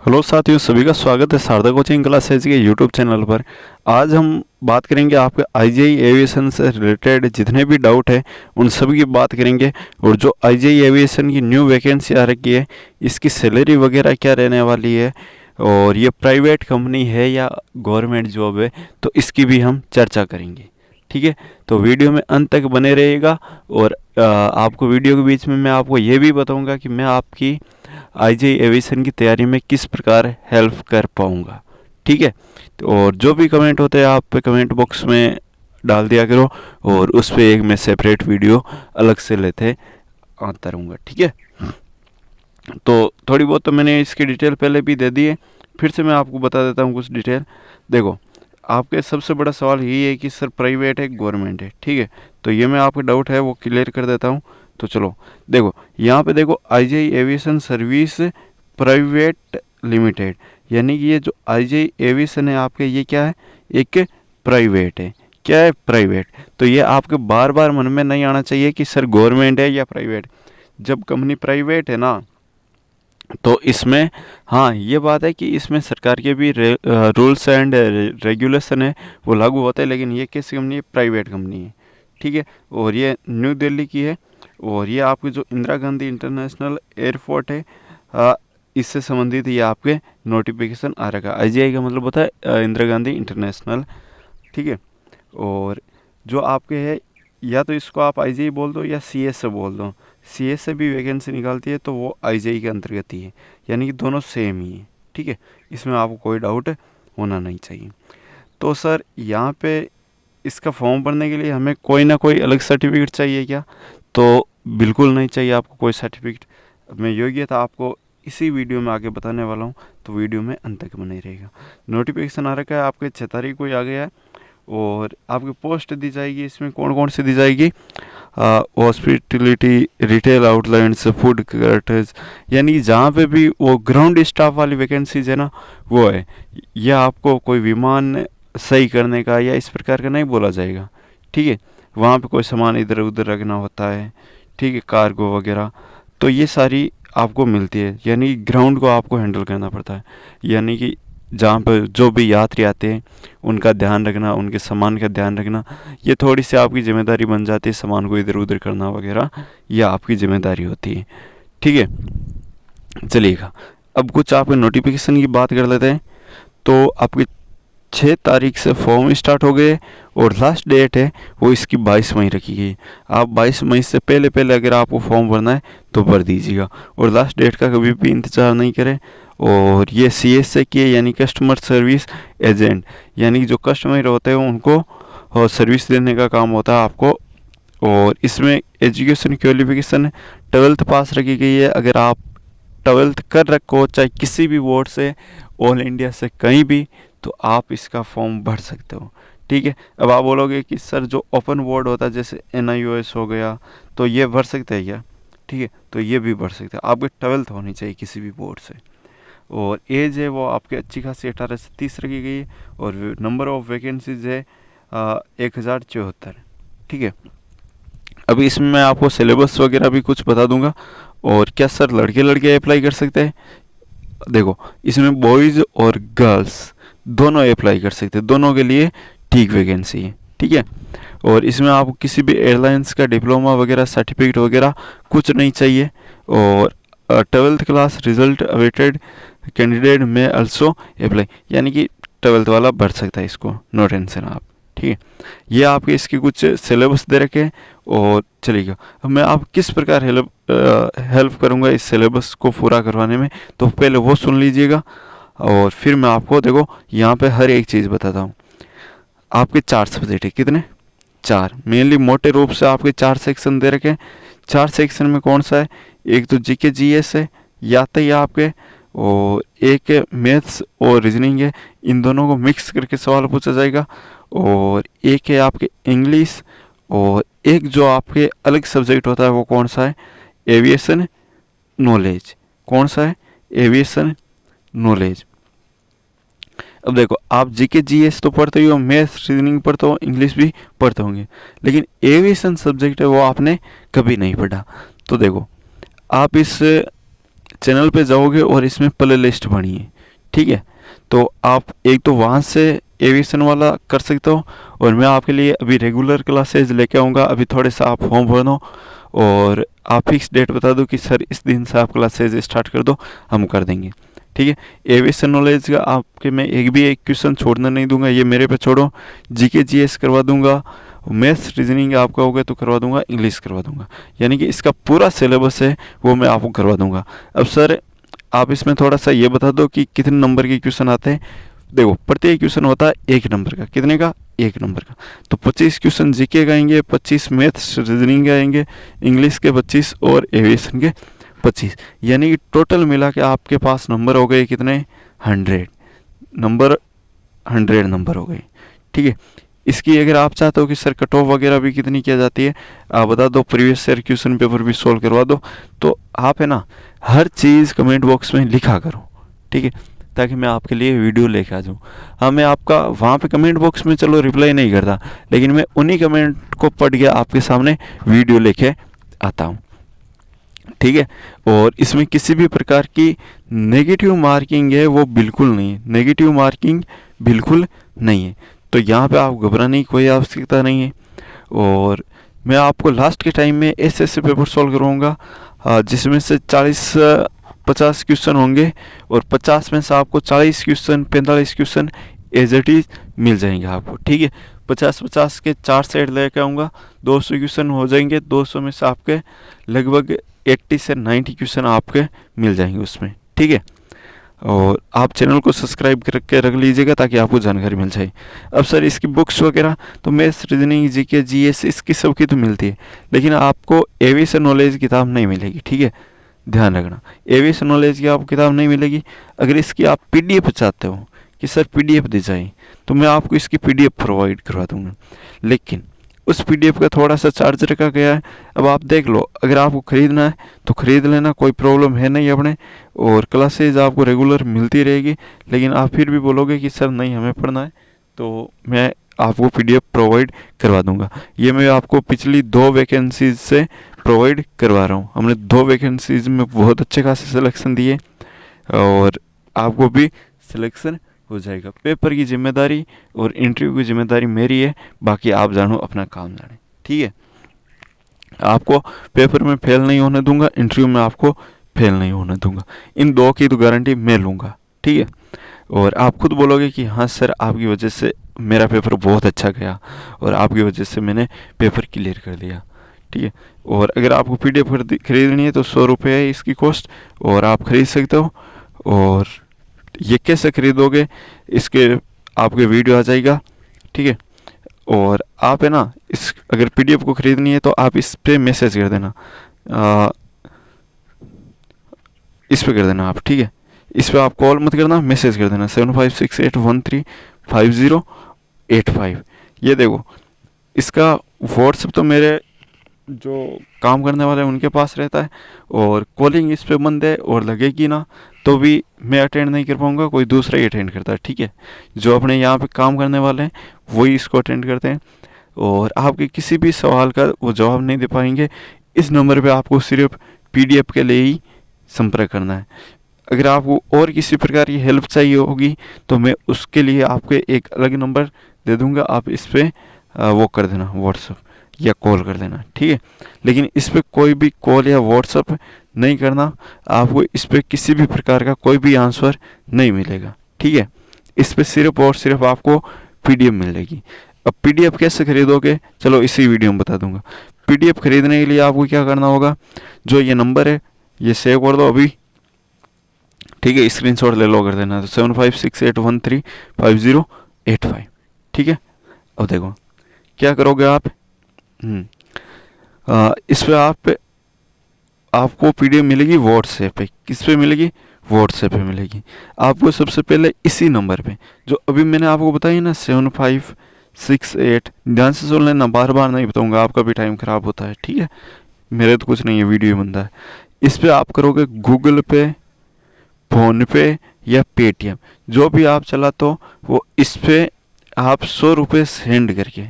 Hello साथियों, सभी का स्वागत है शारदा कोचिंग क्लासेज के यूट्यूब चैनल पर। आज हम बात करेंगे आपके आईजीआई एविएशन से रिलेटेड जितने भी डाउट है उन सभी की बात करेंगे। और जो आईजीआई एविएशन की न्यू वैकेंसी आ रखी है, इसकी सैलरी वगैरह क्या रहने वाली है, और ये प्राइवेट कंपनी है या गवर्नमेंट जॉब है, तो इसकी भी हम चर्चा करेंगे। ठीक है, तो वीडियो में अंत तक बने रहिएगा। और आपको वीडियो के बीच में मैं आपको ये भी बताऊंगा कि मैं आपकी आईजीआई एविएशन की तैयारी में किस प्रकार हेल्प कर पाऊंगा। ठीक है, तो और जो भी कमेंट होते हैं आप पे कमेंट बॉक्स में डाल दिया करो, और उस पर एक मैं सेपरेट वीडियो अलग से लेते आता रहूँगा। ठीक है, तो थोड़ी बहुत तो मैंने इसकी डिटेल पहले भी दे दी है, फिर से मैं आपको बता देता हूँ कुछ डिटेल। देखो, आपके सबसे बड़ा सवाल यही है कि सर प्राइवेट है गवर्नमेंट है। ठीक है, तो ये मैं आपका डाउट है वो क्लियर कर देता हूँ। तो चलो देखो, यहाँ पे देखो IGI aviation service private limited, यानी कि ये जो आईजीआई एविएशन है आपके, ये क्या है, एक प्राइवेट है। क्या है? प्राइवेट। तो ये आपके बार बार मन में नहीं आना चाहिए कि सर गवर्नमेंट है या प्राइवेट। जब कंपनी प्राइवेट है ना, तो इसमें हाँ ये बात है कि इसमें सरकार के भी रूल्स एंड रेगुलेशन है वो लागू होते हैं, लेकिन ये कैसी कंपनी है? प्राइवेट कंपनी है। ठीक है, और ये न्यू दिल्ली की है, और ये आपकी जो इंदिरा गांधी इंटरनेशनल एयरपोर्ट है, इससे संबंधित ये आपके नोटिफिकेशन आ रखा है। आईजीआई का मतलब होता है इंदिरा गांधी इंटरनेशनल। ठीक है, और जो आपके है, या तो इसको आप आईजीआई बोल दो या सीएस से बोल दो। सीएस से भी वैकेंसी निकालती है तो वो आईजीआई के अंतर्गत ही है, यानी कि दोनों सेम ही है। ठीक है, इसमें आपको कोई डाउट होना नहीं चाहिए। तो सर यहाँ पे इसका फॉर्म भरने के लिए हमें कोई ना कोई अलग सर्टिफिकेट चाहिए क्या? तो बिल्कुल नहीं चाहिए आपको कोई सर्टिफिकेट। मैं योग्यता आपको इसी वीडियो में आगे बताने वाला हूँ, तो वीडियो में अंत तक बने रहेगा। नोटिफिकेशन आ रखा है आपके 6 तारीख को ही आ गया है, और आपकी पोस्ट दी जाएगी। इसमें कौन कौन सी दी जाएगी? हॉस्पिटलिटी, रिटेल आउटलाइंस, फूड कार्टर्स, यानी जहाँ पे भी वो ग्राउंड स्टाफ वाली वैकेंसीज है ना, वो है। यह आपको कोई विमान सही करने का या इस प्रकार का नहीं बोला जाएगा। ठीक है, वहाँ पे कोई सामान इधर उधर रखना होता है। ठीक है, कार्गो वगैरह, तो ये सारी आपको मिलती है, यानी ग्राउंड को आपको हैंडल करना पड़ता है। यानी कि जहाँ पर जो भी यात्री आते हैं उनका ध्यान रखना, उनके सामान का ध्यान रखना, ये थोड़ी सी आपकी जिम्मेदारी बन जाती है। सामान को इधर उधर करना वगैरह ये आपकी जिम्मेदारी होती है। ठीक है, चलिएगा अब कुछ आपके नोटिफिकेशन की बात कर लेते हैं। तो आपके 6 तारीख से फॉर्म स्टार्ट हो गए, और लास्ट डेट है वो इसकी 22 मई रखी गई। आप 22 मई से पहले पहले अगर आपको फॉर्म भरना है तो भर दीजिएगा, और लास्ट डेट का कभी भी इंतज़ार नहीं करें। और ये सीएस से किए, यानी कस्टमर सर्विस एजेंट, यानी जो कस्टमर होते हैं उनको सर्विस देने का काम होता है आपको। और इसमें एजुकेशन क्वालिफिकेशन 12th पास रखी गई है। अगर आप 12th कर रखो, चाहे किसी भी बोर्ड से, ऑल इंडिया से कहीं भी, तो आप इसका फॉर्म भर सकते हो। ठीक है, अब आप बोलोगे कि सर जो ओपन बोर्ड होता है जैसे NIOS हो गया, तो ये भर सकते हैं क्या? ठीक है, तो ये भी भर सकते हैं। आपकी 12th होनी चाहिए किसी भी बोर्ड से, और एज है वो आपकी अच्छी खासी 18 से 30 रखी गई है, और नंबर ऑफ वैकेंसीज है 1074। ठीक है, अभी इसमें मैं आपको सिलेबस वगैरह भी कुछ बता दूंगा। और क्या सर लड़के लड़के अप्लाई कर सकते हैं? देखो, इसमें बॉयज़ और गर्ल्स दोनों अप्लाई कर सकते हैं, दोनों के लिए ठीक वैकेंसी है। ठीक है, और इसमें आपको किसी भी एयरलाइंस का डिप्लोमा वगैरह सर्टिफिकेट वगैरह कुछ नहीं चाहिए। और 12th class result awaited candidate में अल्सो अप्लाई, यानी कि 12th वाला भर सकता है इसको, नो टेंशन आप। ठीक है, ये आपके इसकी कुछ सिलेबस दे रखे हैं। और चलिएगा, अब मैं आप किस प्रकार हेल्प करूँगा इस सिलेबस को पूरा करवाने में, तो पहले वो सुन लीजिएगा, और फिर मैं आपको देखो यहाँ पे हर एक चीज़ बताता हूँ। आपके 4 सब्जेक्ट है, कितने? 4। मेनली मोटे रूप से आपके 4 सेक्शन दे रखे हैं। 4 सेक्शन में कौन सा है? एक तो जीके जीएस है, याद है आपके, और एक मैथ्स और रीजनिंग है। इन दोनों को मिक्स करके सवाल पूछा जाएगा। और एक है आपके इंग्लिश, और एक जो आपके अलग सब्जेक्ट होता है वो कौन सा है? Aviation knowledge. कौन सा है? Aviation knowledge. अब देखो, आप जीके जीएस तो पढ़ते ही हो, मैथ्स रीजनिंग पढ़ते हो, इंग्लिश भी पढ़ते होंगे, लेकिन एविएशन सब्जेक्ट है वो आपने कभी नहीं पढ़ा। तो देखो, आप इस चैनल पे जाओगे और इसमें प्ले लिस्ट बनी है, ठीक है। तो आप एक तो वहाँ से एविएशन वाला कर सकते हो, और मैं आपके लिए अभी रेगुलर क्लासेज लेके आऊँगा। अभी थोड़े सा आप फॉर्म भर दो और आप फिक्स डेट बता दो कि सर इस दिन से आप क्लासेज स्टार्ट कर दो, हम कर देंगे। ठीक है। एविएशन नॉलेज का आपके मैं एक क्वेश्चन छोड़ना नहीं दूंगा, ये मेरे पे छोड़ो। जीके जीएस करवा दूंगा, मैथ्स रीजनिंग आपका हो गया तो करवा दूंगा, इंग्लिश करवा दूंगा, यानी कि इसका पूरा सिलेबस है वो मैं आपको करवा दूंगा। अब सर आप इसमें थोड़ा सा ये बता दो कि कितने नंबर के क्वेश्चन आते हैं। देखो प्रत्येक क्वेश्चन होता है 1 नंबर का। कितने का? 1 नंबर का। तो 25 क्वेश्चन जीके का आएंगे, 25 मैथ्स रीजनिंग के आएंगे, इंग्लिश के 25 और एविएशन के 25, यानी कि टोटल मिला के आपके पास नंबर हो गए कितने? 100 नंबर हो गए। ठीक है। इसकी अगर आप चाहते हो कि सर कट ऑफ वगैरह भी कितनी किया जाती है, आप बता दो, प्रीवियस ईयर क्वेश्चन पेपर भी सॉल्व करवा दो, तो आप है ना हर चीज़ कमेंट बॉक्स में लिखा करो। ठीक है, ताकि मैं आपके लिए वीडियो लेके आ जाऊँ। हाँ, मैं आपका वहाँ पे कमेंट बॉक्स में चलो रिप्लाई नहीं करता, लेकिन मैं उन्हीं कमेंट को पढ़ के आपके सामने वीडियो लेके आता हूँ। ठीक है। और इसमें किसी भी प्रकार की नेगेटिव मार्किंग है वो बिल्कुल नहीं है, नेगेटिव मार्किंग बिल्कुल नहीं है। तो यहाँ पे आप घबराने की कोई आवश्यकता नहीं है। और मैं आपको लास्ट के टाइम में ऐसे पेपर सॉल्व करवाऊँगा जिसमें से 40-50 क्वेश्चन होंगे, और 50 में से आपको 40 question 45 question as it is मिल जाएंगे आपको। ठीक है। 50-50 के 4 सेट लेके आऊँगा, 200 क्वेश्चन हो जाएंगे। 200 में से आपके लगभग 80 से 90 क्वेश्चन आपके मिल जाएंगे उसमें। ठीक है। और आप चैनल को सब्सक्राइब करके रख लीजिएगा ताकि आपको जानकारी मिल जाए। अब सर इसकी बुक्स वगैरह तो मैथ्स रीजनिंग जीके जीएस इसकी सबकी तो मिलती है, लेकिन आपको एविएशन नॉलेज किताब नहीं मिलेगी। ठीक है, ध्यान रखना, एविएशन नॉलेज की आपको किताब नहीं मिलेगी। अगर इसकी आप पीडीएफ चाहते हो कि सर पीडीएफ दी जाए, तो मैं आपको इसकी पीडीएफ प्रोवाइड करवा दूंगा, लेकिन उस पीडीएफ का थोड़ा सा चार्ज रखा गया है। अब आप देख लो, अगर आपको ख़रीदना है तो ख़रीद लेना, कोई प्रॉब्लम है नहीं अपने। और क्लासेज आपको रेगुलर मिलती रहेगी, लेकिन आप फिर भी बोलोगे कि सर नहीं हमें पढ़ना है, तो मैं आपको पीडीएफ प्रोवाइड करवा दूंगा। ये मैं आपको पिछली 2 वैकेंसीज से प्रोवाइड करवा रहा हूँ। हमने 2 वैकेंसीज में बहुत अच्छे खासे सिलेक्शन दिए, और आपको भी सिलेक्शन हो जाएगा। पेपर की जिम्मेदारी और इंटरव्यू की जिम्मेदारी मेरी है, बाकी आप जानो अपना काम जाने। ठीक है, आपको पेपर में फेल नहीं होने दूंगा, इंटरव्यू में आपको फेल नहीं होने दूंगा। इन 2 की तो गारंटी मैं लूँगा। ठीक है। और आप खुद बोलोगे कि हाँ सर आपकी वजह से मेरा पेपर बहुत अच्छा गया, और आपकी वजह से मैंने पेपर क्लियर कर दिया। ठीक है। और अगर आपको पीडीएफ खरीदनी है तो 100 रुपये है इसकी कॉस्ट, और आप खरीद सकते हो। और ये कैसे खरीदोगे, इसके आपके वीडियो आ जाएगा। ठीक है। और आप है ना इस अगर पीडीएफ को खरीदनी है तो आप इस पे मैसेज कर देना, इस पे कर देना आप। ठीक है, इस पे आप कॉल मत करना, मैसेज कर देना 7568135085। ये देखो, इसका व्हाट्सएप तो मेरे जो काम करने वाले हैं उनके पास रहता है, और कॉलिंग इस पे बंद है, और लगेगी ना तो भी मैं अटेंड नहीं कर पाऊँगा, कोई दूसरा ही अटेंड करता है। ठीक है, जो अपने यहाँ पे काम करने वाले हैं वही इसको अटेंड करते हैं, और आपके किसी भी सवाल का वो जवाब नहीं दे पाएंगे। इस नंबर पे आपको सिर्फ पीडीएफ के लिए ही संपर्क करना है। अगर आपको और किसी प्रकार की हेल्प चाहिए होगी तो मैं उसके लिए आपको एक अलग नंबर दे दूंगा, आप इस पर वो कर देना, व्हाट्सअप या कॉल कर देना। ठीक है, लेकिन इस पर कोई भी कॉल या व्हाट्सअप नहीं करना, आपको इस पर किसी भी प्रकार का कोई भी आंसर नहीं मिलेगा। ठीक है, इस पर सिर्फ और सिर्फ आपको पीडीएफ मिलेगी। अब पीडीएफ कैसे खरीदोगे, चलो इसी वीडियो में बता दूंगा। पीडीएफ खरीदने के लिए आपको क्या करना होगा, जो ये नंबर है ये सेव कर दो अभी। ठीक है, स्क्रीनशॉट ले लो, कर देना 7568135085। ठीक है, अब देखो क्या करोगे आप। इस पे आपको पीडीएफ मिलेगी व्हाट्सएप पे। किस पे मिलेगी? व्हाट्सएप पे मिलेगी। आपको सबसे पहले इसी नंबर पे जो अभी मैंने आपको बताई ना 7568, ध्यान से सुन लेना, बार बार नहीं बताऊंगा, आपका भी टाइम खराब होता है। ठीक है, मेरे तो कुछ नहीं है, वीडियो बनता है। इस पे आप करोगे गूगल पे, फोन पे या पेटीएम, जो भी आप चलाते हो वो इस पे आप 100 रुपये सेंड करके,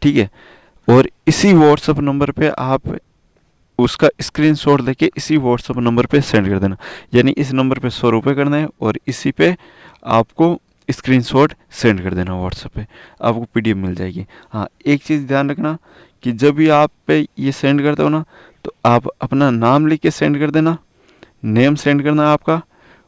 ठीक है, और इसी व्हाट्सएप नंबर पे आप उसका स्क्रीनशॉट लेके इसी व्हाट्सअप नंबर पे सेंड कर देना। यानी इस नंबर पे 100 रुपये करना है और इसी पे आपको स्क्रीनशॉट सेंड कर देना व्हाट्सएप पे, आपको पीडीएफ मिल जाएगी। हाँ, एक चीज़ ध्यान रखना कि जब भी आप पे ये सेंड करते हो ना, तो आप अपना नाम लिख के सेंड कर देना, नेम सेंड करना है आपका,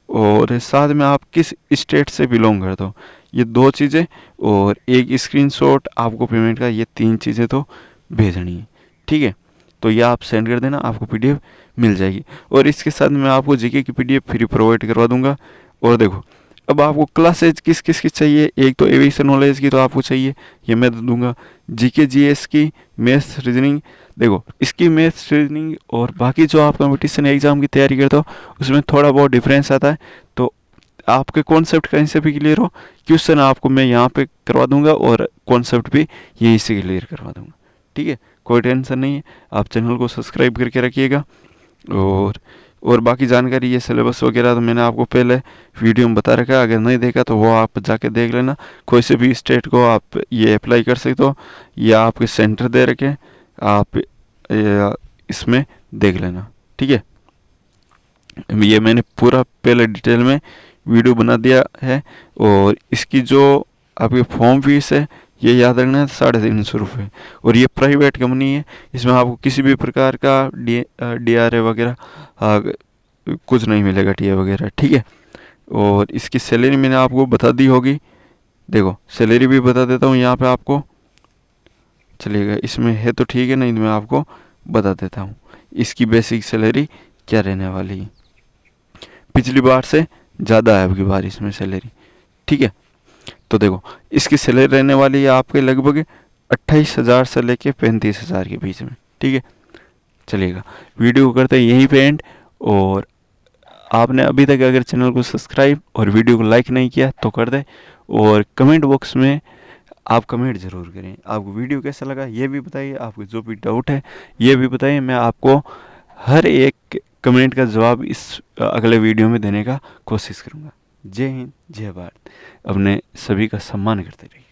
और साथ में आप किस स्टेट से बिलोंग करते हो, ये 2 चीज़ें, और एक स्क्रीनशॉट आपको पेमेंट का, ये 3 चीज़ें तो भेजनी है। ठीक है, तो ये आप सेंड कर देना, आपको पीडीएफ मिल जाएगी। और इसके साथ मैं आपको जीके की पीडीएफ फ्री प्रोवाइड करवा दूंगा। और देखो, अब आपको क्लासेज किस किस की चाहिए, एक तो एविएशन नॉलेज की तो आपको चाहिए, ये मैं दूंगा। जीके जीएस की, मैथ्स रीजनिंग, देखो इसकी मैथ्स रीजनिंग और बाकी जो आप कंपटीशन एग्जाम की तैयारी करते हो उसमें थोड़ा बहुत डिफरेंस आता है, तो आपके कॉन्सेप्ट कहीं से भी क्लियर हो, क्वेश्चन आपको मैं यहाँ पे करवा दूंगा और कॉन्सेप्ट भी यहीं से क्लियर करवा दूंगा। ठीक है, कोई टेंशन नहीं है, आप चैनल को सब्सक्राइब करके रखिएगा। और बाकी जानकारी, ये सिलेबस वगैरह तो मैंने आपको पहले वीडियो में बता रखा है, अगर नहीं देखा तो वो आप जाके देख लेना। कोई से भी स्टेट को आप ये अप्लाई कर सकते हो, या आपके सेंटर दे रखे, आप इसमें देख लेना। ठीक है, ये मैंने पूरा पहले डिटेल में वीडियो बना दिया है। और इसकी जो आपकी फॉर्म फीस है, ये याद रखना है, 350 रुपये। और ये प्राइवेट कंपनी है, इसमें आपको किसी भी प्रकार का DRA वगैरह कुछ नहीं मिलेगा, TA वगैरह। ठीक है, और इसकी सैलरी मैंने आपको बता दी होगी, देखो सैलरी भी बता देता हूँ यहाँ पे आपको, चलिएगा इसमें है तो ठीक है, नहीं तो मैं आपको बता देता हूँ इसकी बेसिक सैलरी क्या रहने वाली है। पिछली बार से ज़्यादा है अबकी बार इसमें सैलरी। ठीक है, तो देखो इसकी सैलरी रहने वाली है आपके लगभग 28,000 से लेके 35,000 के बीच में। ठीक है, चलिएगा वीडियो को करते हैं यहीं पे एंड। और आपने अभी तक अगर चैनल को सब्सक्राइब और वीडियो को लाइक नहीं किया तो कर दे, और कमेंट बॉक्स में आप कमेंट ज़रूर करें, आपको वीडियो कैसा लगा ये भी बताइए, आपको जो भी डाउट है ये भी बताइए, मैं आपको हर एक कमेंट का जवाब इस अगले वीडियो में देने का कोशिश करूँगा। जय हिंद, जय भारत, अपने सभी का सम्मान करते रहिए।